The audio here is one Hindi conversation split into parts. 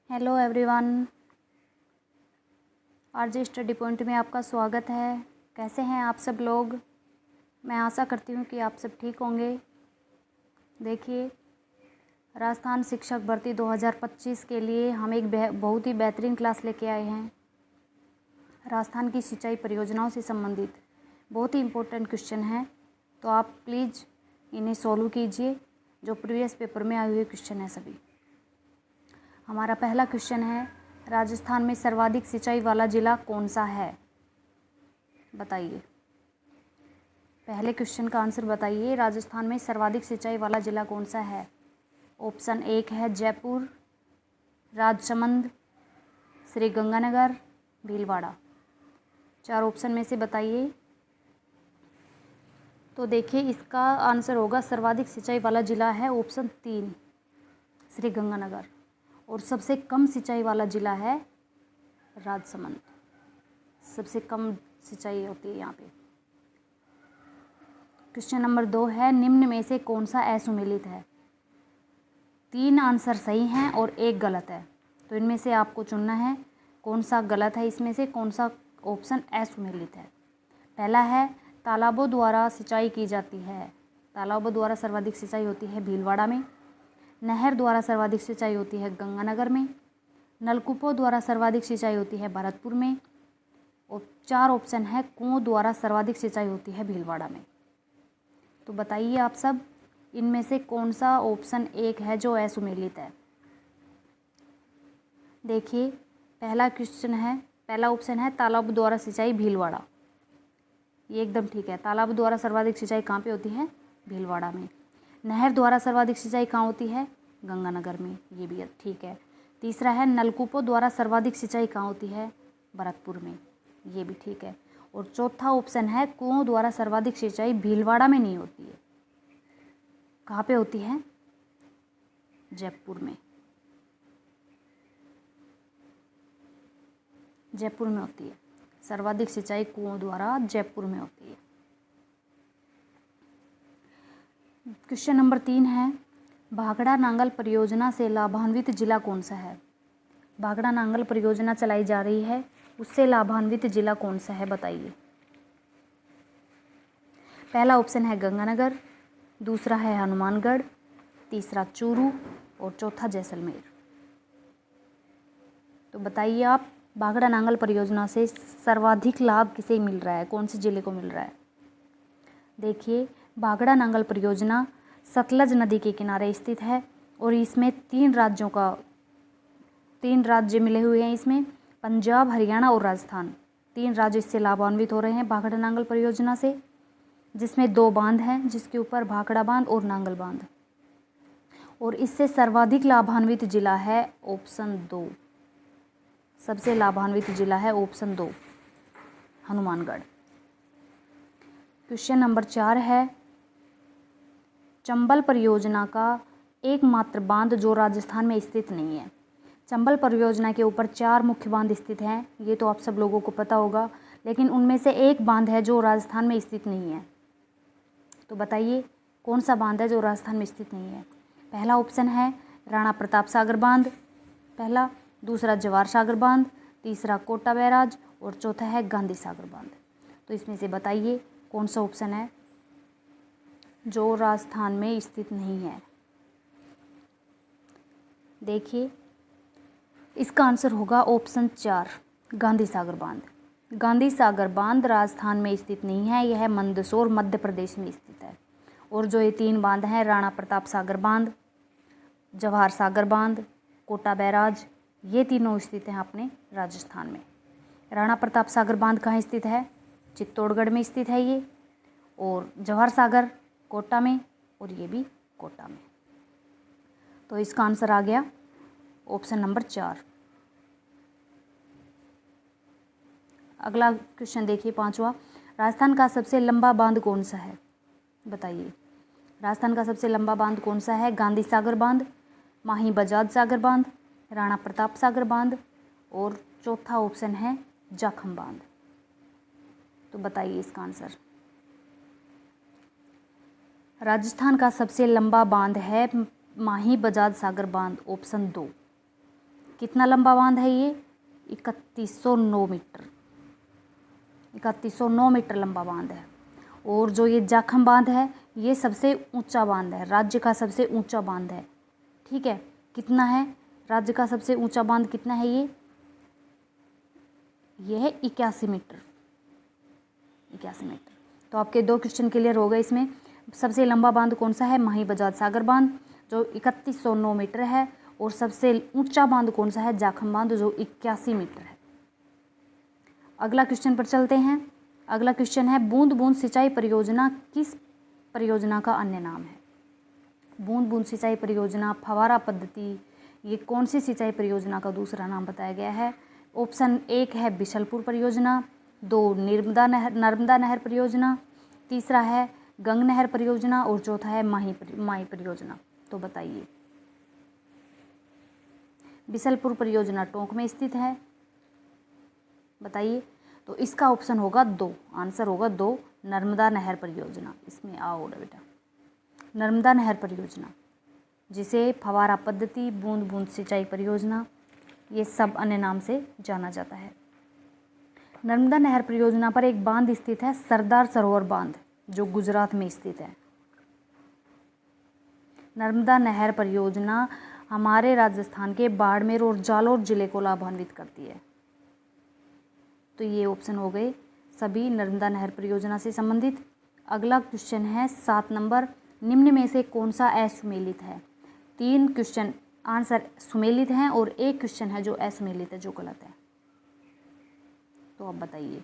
Hello everyone, RJ study point में आपका स्वागत है। कैसे हैं आप सब लोग? मैं आशा करती हूँ कि आप सब ठीक होंगे। देखिए, राजस्थान शिक्षक भर्ती 2025 के लिए हम एक बहुत ही बेहतरीन क्लास लेके आए हैं। राजस्थान की सिंचाई परियोजनाओं से संबंधित बहुत ही इम्पोर्टेंट क्वेश्चन हैं, तो आप प्लीज़ इन्हें सॉल्व कीजिए। जो प्रीवियस पेपर में आए हुए क्वेश्चन हैं सभी। हमारा पहला क्वेश्चन है, राजस्थान में सर्वाधिक सिंचाई वाला ज़िला कौन सा है? बताइए। पहले क्वेश्चन का आंसर बताइए। राजस्थान में सर्वाधिक सिंचाई वाला ज़िला कौन सा है? ऑप्शन 1 है जयपुर, राजसमंद, श्री गंगानगर, भीलवाड़ा। 4 ऑप्शन में से बताइए। तो देखिए, इसका आंसर होगा सर्वाधिक सिंचाई वाला ज़िला है ऑप्शन 3 श्री गंगानगर, और सबसे कम सिंचाई वाला ज़िला है राजसमंद। सबसे कम सिंचाई होती है यहाँ पे। क्वेश्चन नंबर 2 है, निम्न में से कौन सा असुमेलित है? 3 आंसर सही हैं और 1 गलत है, तो इनमें से आपको चुनना है कौन सा गलत है, इसमें से कौन सा ऑप्शन असुमेलित है। पहला है, तालाबों द्वारा सिंचाई की जाती है। तालाबों द्वारा सर्वाधिक सिंचाई होती है भीलवाड़ा में। नहर द्वारा सर्वाधिक सिंचाई होती है गंगानगर में। नलकूपों द्वारा सर्वाधिक सिंचाई होती है भरतपुर में। और 4 ऑप्शन है, कुओं द्वारा सर्वाधिक सिंचाई होती है भीलवाड़ा में। तो बताइए आप सब, इनमें से कौन सा ऑप्शन 1 है जो असुमेलित है? देखिए, पहला ऑप्शन है तालाब द्वारा सिंचाई भीलवाड़ा। ये एकदम ठीक है। तालाब द्वारा सर्वाधिक सिंचाई कहाँ पे होती है? भीलवाड़ा में। नहर द्वारा सर्वाधिक सिंचाई कहाँ होती है? गंगानगर में। ये भी ठीक है। तीसरा है, नलकूपों द्वारा सर्वाधिक सिंचाई कहाँ होती है? भरतपुर में। ये भी ठीक है। और चौथा ऑप्शन है, कुओं द्वारा सर्वाधिक सिंचाई भीलवाड़ा में नहीं होती है। कहाँ पे होती है? जयपुर में। जयपुर में होती है सर्वाधिक सिंचाई, कुओं द्वारा जयपुर में होती है। क्वेश्चन नंबर 3 है, भाखड़ा नांगल परियोजना से लाभान्वित जिला कौन सा है? भाखड़ा नांगल परियोजना चलाई जा रही है, उससे लाभान्वित जिला कौन सा है? बताइए। पहला ऑप्शन है गंगानगर, दूसरा है हनुमानगढ़, तीसरा चूरू और चौथा जैसलमेर। तो बताइए आप, भाखड़ा नांगल परियोजना से सर्वाधिक लाभ किसे मिल रहा है? कौन से जिले को मिल रहा है? देखिए, भाखड़ा नांगल परियोजना सतलज नदी के किनारे स्थित है और इसमें 3 राज्य मिले हुए हैं। इसमें पंजाब, हरियाणा और राजस्थान, 3 राज्य इससे लाभान्वित हो रहे हैं भाखड़ा नांगल परियोजना से, जिसमें 2 बांध हैं, जिसके ऊपर भाखड़ा बांध और नांगल बांध। और इससे सर्वाधिक लाभान्वित जिला है ऑप्शन 2। सबसे लाभान्वित जिला है ऑप्शन 2, हनुमानगढ़। क्वेश्चन नंबर 4 है, चंबल परियोजना का एकमात्र बांध जो राजस्थान में स्थित नहीं है। चंबल परियोजना के ऊपर 4 मुख्य बांध स्थित हैं, ये तो आप सब लोगों को पता होगा, लेकिन उनमें से एक बांध है जो राजस्थान में स्थित नहीं है। तो बताइए, कौन सा बांध है जो राजस्थान में स्थित नहीं है? पहला ऑप्शन है राणा प्रताप सागर बांध, पहला। दूसरा जवाहर सागर बांध, तीसरा कोटा बैराज और चौथा है गांधी सागर बांध। तो इसमें से बताइए कौन सा ऑप्शन है जो राजस्थान में स्थित नहीं है? देखिए, इसका आंसर होगा ऑप्शन 4, गांधी सागर बांध। गांधी सागर बांध राजस्थान में स्थित नहीं है, यह मंदसौर मध्य प्रदेश में स्थित है। और जो ये 3 बांध हैं, राणा प्रताप सागर बांध, जवाहर सागर बांध, कोटा बैराज, ये तीनों स्थित हैं अपने राजस्थान में। राणा प्रताप सागर बांध कहाँ स्थित है? चित्तौड़गढ़ में स्थित है ये। और जवाहर सागर कोटा में, और ये भी कोटा में। तो इसका आंसर आ गया ऑप्शन नंबर 4। अगला क्वेश्चन देखिए, 5वां, राजस्थान का सबसे लंबा बांध कौन सा है? बताइए। राजस्थान का सबसे लंबा बांध कौन सा है? गांधी सागर बांध, माही बजाज सागर बांध, राणा प्रताप सागर बांध और चौथा ऑप्शन है जाखम बांध। तो बताइए इसका आंसर। राजस्थान का सबसे लंबा बांध है माही बजाज सागर बांध, ऑप्शन 2। कितना लंबा बांध है ये? 3109 मीटर, 3109 मीटर लंबा बांध है। और जो ये जाखम बांध है ये सबसे ऊंचा बांध है, राज्य का सबसे ऊंचा बांध है। ठीक है, कितना है राज्य का सबसे ऊंचा बांध? कितना है ये है 81 मीटर, 81 मीटर। तो आपके 2 क्वेश्चन क्लियर हो गए इसमें। सबसे लंबा बांध कौन सा है? माही बजाज सागर बांध जो 3109 मीटर है। और सबसे ऊंचा बांध कौन सा है? जाखम बांध जो 81 मीटर है। अगला क्वेश्चन पर चलते हैं। अगला क्वेश्चन है बूंद बूंद सिंचाई परियोजना किस परियोजना का अन्य नाम है? बूंद बूंद सिंचाई परियोजना, फव्वारा पद्धति, ये कौन सी सिंचाई परियोजना का दूसरा नाम बताया गया है? ऑप्शन 1 है बिशलपुर परियोजना, 2 नर्मदा नहर परियोजना, तीसरा है गंग नहर परियोजना और चौथा है माही परियोजना। तो बताइए। बिशलपुर परियोजना टोंक में स्थित है, बताइए। तो इसका ऑप्शन होगा 2, आंसर होगा 2 नर्मदा नहर परियोजना। इसमें आओ बेटा, नर्मदा नहर परियोजना जिसे फव्वारा पद्धति, बूंद बूंद सिंचाई परियोजना, ये सब अन्य नाम से जाना जाता है। नर्मदा नहर परियोजना पर एक बांध स्थित है, सरदार सरोवर बांध, जो गुजरात में स्थित है। नर्मदा नहर परियोजना हमारे राजस्थान के बाड़मेर और जालौर जिले को लाभान्वित करती है। तो ये ऑप्शन हो गए सभी नर्मदा नहर परियोजना से संबंधित। अगला क्वेश्चन है 7 नंबर, निम्न में से कौन सा असुमेलित है? 3 क्वेश्चन आंसर सुमेलित हैं और 1 क्वेश्चन है जो असुमेलित है, जो गलत है। तो आप बताइए।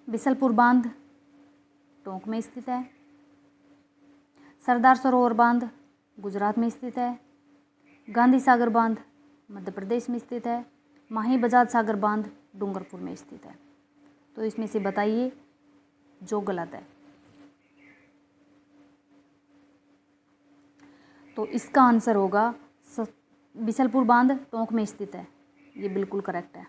बिशलपुर बांध टोंक में स्थित है, सरदार सरोवर बांध गुजरात में स्थित है, गांधी सागर बांध मध्य प्रदेश में स्थित है, माही बजाज सागर बांध डूंगरपुर में स्थित है। तो इसमें से बताइए जो गलत है। तो इसका आंसर होगा बिशलपुर बांध टोंक में स्थित है, ये बिल्कुल करेक्ट है।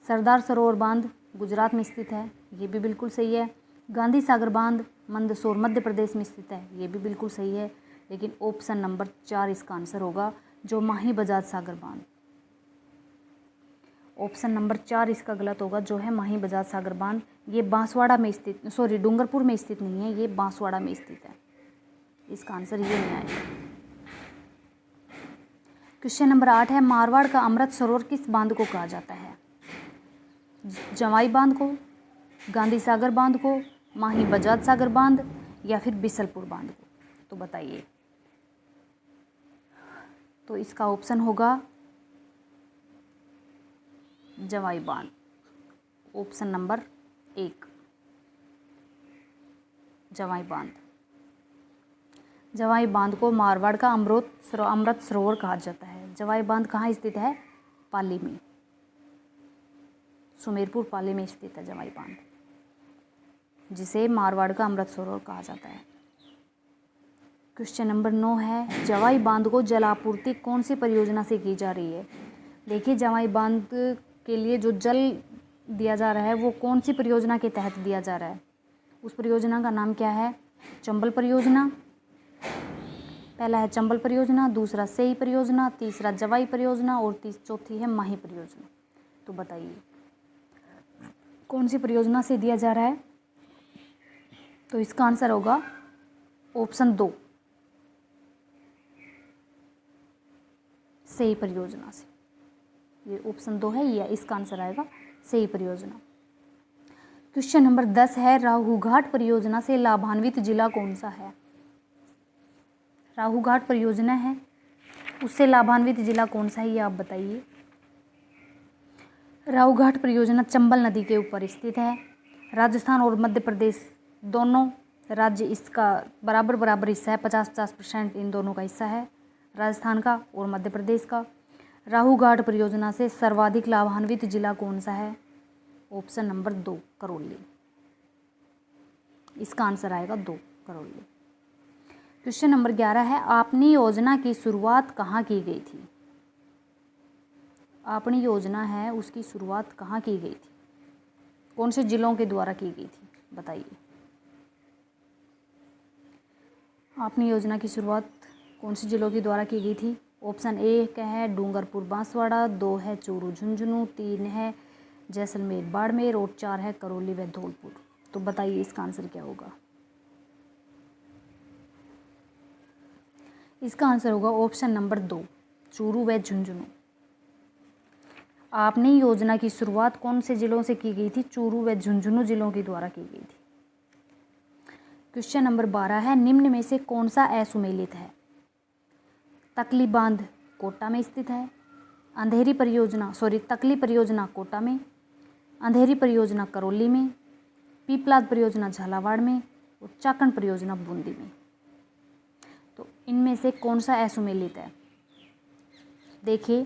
सरदार सरोवर बांध गुजरात में स्थित है, ये भी बिल्कुल सही है। गांधी सागर बांध मंदसौर मध्य प्रदेश में स्थित है, ये भी बिल्कुल सही है। लेकिन ऑप्शन नंबर 4 इसका आंसर होगा, जो माही बजाज सागर बांध। ऑप्शन नंबर 4 इसका गलत होगा, जो है माही बजाज सागर बांध। ये बांसवाड़ा में स्थित, डूंगरपुर में स्थित नहीं है, ये बांसवाड़ा में स्थित है। इसका आंसर ये नहीं आएगा। क्वेश्चन नंबर 8 है, मारवाड़ का अमृत सरोवर किस बांध को कहा जाता है? जवाई बांध को, गांधी सागर बांध को, माही बजाज सागर बांध या फिर बिशलपुर बांध को? तो बताइए। तो इसका ऑप्शन होगा जवाई बांध, ऑप्शन नंबर 1 जवाई बांध। जवाई बांध को मारवाड़ का अमृत सरोवर कहा जाता है। जवाई बांध कहाँ स्थित है? पाली में, सुमेरपुर पाली में स्थित है जवाई बांध, जिसे मारवाड़ का अमृत सरोवर कहा जाता है। क्वेश्चन नंबर 9 है, जवाई बांध को जल आपूर्ति कौन सी परियोजना से की जा रही है? देखिए, जवाई बांध के लिए जो जल दिया जा रहा है वो कौन सी परियोजना के तहत दिया जा रहा है? उस परियोजना का नाम क्या है? चंबल परियोजना। पहला है चंबल परियोजना, दूसरा सेई परियोजना, तीसरा जवाई परियोजना और चौथी है माही परियोजना। तो बताइए कौन सी परियोजना से दिया जा रहा है? तो इसका आंसर होगा ऑप्शन 2 सेई परियोजना से। ये ऑप्शन 2 है, ये इसका आंसर आएगा सेई परियोजना। क्वेश्चन नंबर 10 है, राहूघाट परियोजना से लाभान्वित जिला कौन सा है? राहूघाट परियोजना है, उससे लाभान्वित जिला कौन सा है, ये आप बताइए। राहूघाट परियोजना चंबल नदी के ऊपर स्थित है। राजस्थान और मध्य प्रदेश दोनों राज्य इसका बराबर हिस्सा है, 50-50% इन दोनों का हिस्सा है, राजस्थान का और मध्य प्रदेश का। राहूघाट परियोजना से सर्वाधिक लाभान्वित जिला कौन सा है? Option number 2 Karauli. इसका आंसर आएगा 2 करौली। क्वेश्चन नंबर 11 है, आपनी योजना की शुरुआत कहाँ की गई थी? आपनी योजना है उसकी शुरुआत कहाँ की गई थी? कौन से जिलों के द्वारा की गई थी? बताइए। आपनी योजना की शुरुआत कौन से जिलों के द्वारा की गई थी? ऑप्शन ए क्या है डूंगरपुर बांसवाड़ा, 2 है चूरू झुंझुनू, 3 है जैसलमेर बाड़मेर और 4 है करौली व धौलपुर। तो बताइए इसका आंसर क्या होगा। इसका आंसर होगा ऑप्शन नंबर 2 चूरू व झुंझुनू। आपने योजना की शुरुआत कौन से जिलों से की गई थी? चूरू व झुंझुनू जिलों के द्वारा की गई थी। क्वेश्चन नंबर 12 है निम्न में से कौन सा असुमेलित है? तकली बांध कोटा में स्थित है, तकली परियोजना कोटा में, अंधेरी परियोजना करौली में, पीपलाद परियोजना झालावाड़ में और चाकण परियोजना बूंदी में। तो इनमें से कौन सा असुमेलित है? देखिए,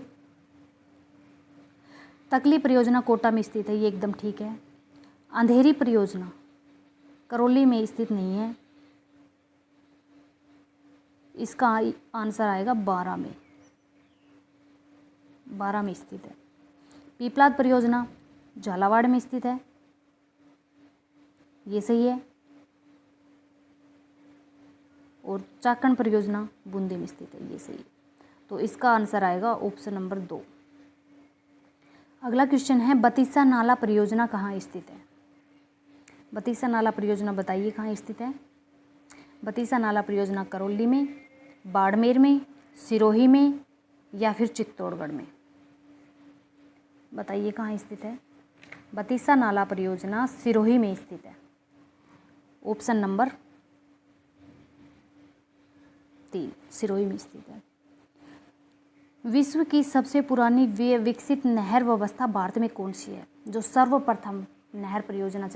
तकली परियोजना कोटा में स्थित है, ये एकदम ठीक है। अंधेरी परियोजना करौली में स्थित नहीं है, इसका आंसर आएगा 12 में, 12 में स्थित है। पीपलाद परियोजना झालावाड़ में स्थित है, ये सही है। और चाकण परियोजना बूंदी में स्थित है, ये सही है। तो इसका आंसर आएगा ऑप्शन नंबर 2। अगला क्वेश्चन है बतीसा नाला परियोजना कहाँ स्थित है? बतीसा नाला परियोजना बताइए कहाँ स्थित है। बतीसा नाला परियोजना करौली में, बाड़मेर में, सिरोही में या फिर चित्तौड़गढ़ में। बताइए कहाँ स्थित है। बतीसा नाला परियोजना सिरोही में स्थित है, ऑप्शन नंबर 3 सिरोही में स्थित है। विश्व की सबसे पुरानी विकसित नहर व्यवस्था भारत में कौन सी है? जो सर्वप्रथम नहर परियोजना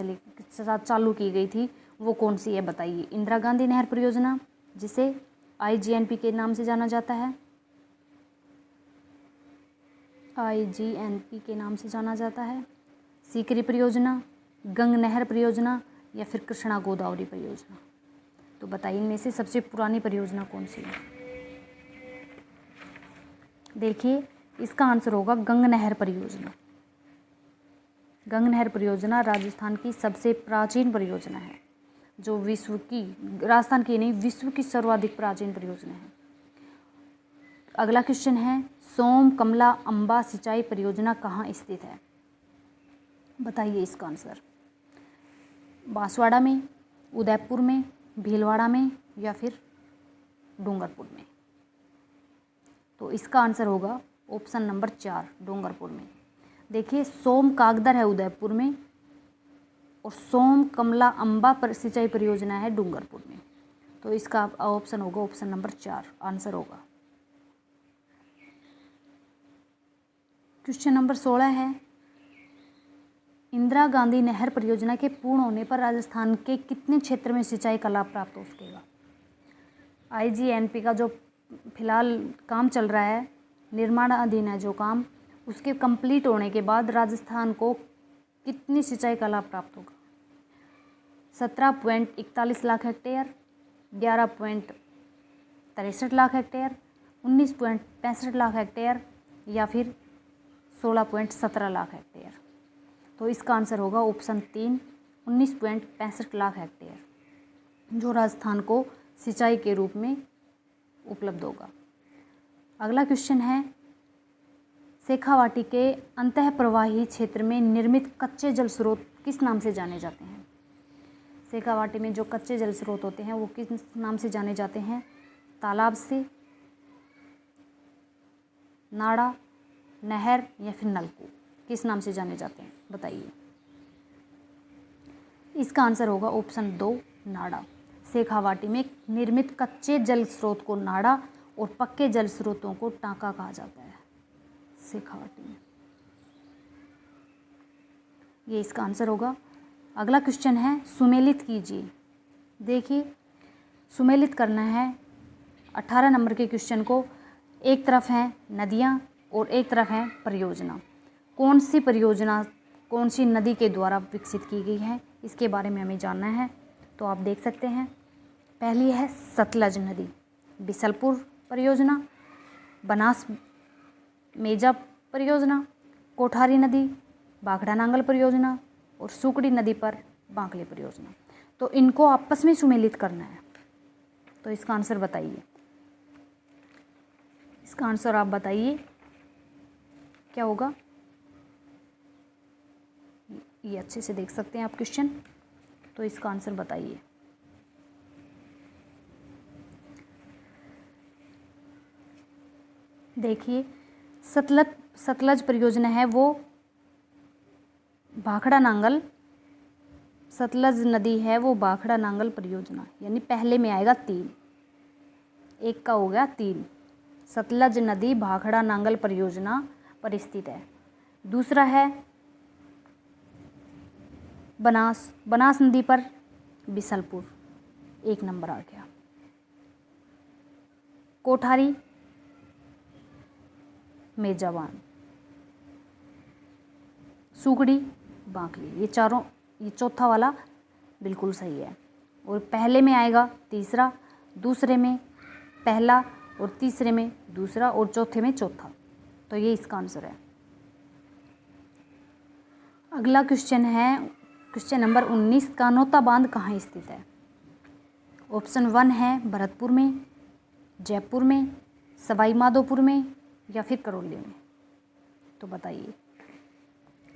चालू की गई थी वो कौन सी है बताइए। इंदिरा गांधी नहर परियोजना, जिसे IGNP के नाम से जाना जाता है, IGNP के नाम से जाना जाता है, सीकरी परियोजना, गंग नहर परियोजना या फिर कृष्णा गोदावरी परियोजना। तो बताइए इनमें से सबसे पुरानी परियोजना कौन सी है। देखिए, इसका आंसर होगा गंग नहर परियोजना। गंग नहर परियोजना राजस्थान की सबसे प्राचीन परियोजना है, जो राजस्थान की नहीं विश्व की सर्वाधिक प्राचीन परियोजना है। अगला क्वेश्चन है सोम कमला अंबा सिंचाई परियोजना कहाँ स्थित है? बताइए इसका आंसर। बांसवाड़ा में, उदयपुर में, भीलवाड़ा में या फिर डूंगरपुर में। तो इसका आंसर होगा ऑप्शन नंबर 4 डूंगरपुर में। देखिए, सोम कागदर है उदयपुर में और सोम कमला अंबा पर सिंचाई परियोजना है डूंगरपुर में। तो इसका ऑप्शन होगा ऑप्शन नंबर 4 आंसर होगा। क्वेश्चन नंबर 16 है इंदिरा गांधी नहर परियोजना के पूर्ण होने पर राजस्थान के कितने क्षेत्र में सिंचाई का लाभ प्राप्त हो सकेगा? IGNP का जो फिलहाल काम चल रहा है, निर्माणाधीन है जो काम, उसके कंप्लीट होने के बाद राजस्थान को कितनी सिंचाई का लाभ प्राप्त होगा? 17.41 lakh hectare, 11.63 lakh hectare, 19.65 lakh hectare या फिर 16.17 लाख हेक्टेयर। तो इसका आंसर होगा ऑप्शन 3 19.65 लाख हेक्टेयर, जो राजस्थान को सिंचाई के रूप में उपलब्ध होगा। अगला क्वेश्चन है शेखावाटी के अंतः प्रवाही क्षेत्र में निर्मित कच्चे जल स्रोत किस नाम से जाने जाते हैं? शेखावाटी में जो कच्चे जल स्रोत होते हैं वो किस नाम से जाने जाते हैं? तालाब से, नाड़ा, नहर या फिर नलकूप, किस नाम से जाने जाते हैं बताइए। इसका आंसर होगा ऑप्शन 2 नाड़ा। शेखावाटी में निर्मित कच्चे जल स्रोत को नाड़ा और पक्के जल स्रोतों को टांका कहा जाता है शेखावाटी में। ये इसका आंसर होगा। अगला क्वेश्चन है सुमेलित कीजिए। देखिए, सुमेलित करना है 18 नंबर के क्वेश्चन को। एक तरफ है नदियाँ और एक तरफ है परियोजना। कौन सी परियोजना कौन सी नदी के द्वारा विकसित की गई है, इसके बारे में हमें जानना है। तो आप देख सकते हैं, पहली है सतलज नदी, बिसलपुर परियोजना, बनास मेजा परियोजना, कोठारी नदी, बाघड़ा नांगल परियोजना और सुकड़ी नदी पर बांकले परियोजना। तो इनको आपस में सुमेलित करना है। तो इसका आंसर बताइए। इसका आंसर आप बताइए क्या होगा। ये अच्छे से देख सकते हैं आप क्वेश्चन, तो इसका आंसर बताइए। देखिए सतलज परियोजना है वो भाखड़ा नांगल, सतलज नदी है वो भाखड़ा नांगल परियोजना, यानी पहले में आएगा 3, एक का हो गया 3। सतलज नदी भाखड़ा नांगल परियोजना पर स्थित है। दूसरा है बनास नदी पर बिसलपुर, 1 नंबर आ गया। कोठारी मेजावान, सुगड़ी बांकली, ये चौथा वाला बिल्कुल सही है। और पहले में आएगा तीसरा, दूसरे में पहला और तीसरे में दूसरा और चौथे में चौथा, तो ये इसका आंसर है। अगला क्वेश्चन है क्वेश्चन नंबर 19, कानोता बांध कहाँ स्थित है। ऑप्शन 1 है भरतपुर में, जयपुर में, सवाई माधोपुर में या फिर करौली में। तो बताइए।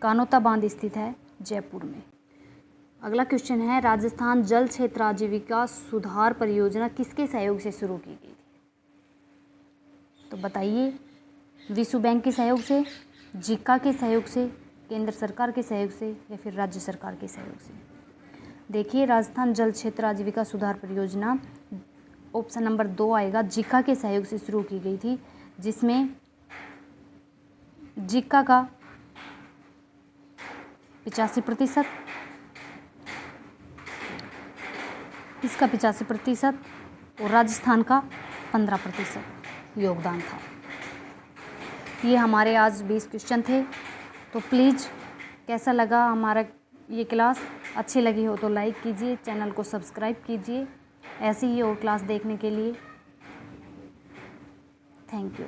कानोता बांध स्थित है जयपुर में। अगला क्वेश्चन है राजस्थान जल क्षेत्र आजीविका सुधार परियोजना किसके सहयोग से शुरू की गई थी। तो बताइए। विश्व बैंक के सहयोग से, जीका के सहयोग से, केंद्र सरकार के सहयोग से या फिर राज्य सरकार के सहयोग से। देखिए राजस्थान जल क्षेत्र आजीविका सुधार परियोजना ऑप्शन नंबर 2 आएगा, जीका के सहयोग से शुरू की गई थी, जिसमें जीका का 85%, इसका 85% और राजस्थान का 15% योगदान था। ये हमारे आज 20 क्वेश्चन थे। तो प्लीज़ कैसा लगा हमारा ये क्लास, अच्छी लगी हो तो लाइक कीजिए, चैनल को सब्सक्राइब कीजिए ऐसी ही और क्लास देखने के लिए। Thank you.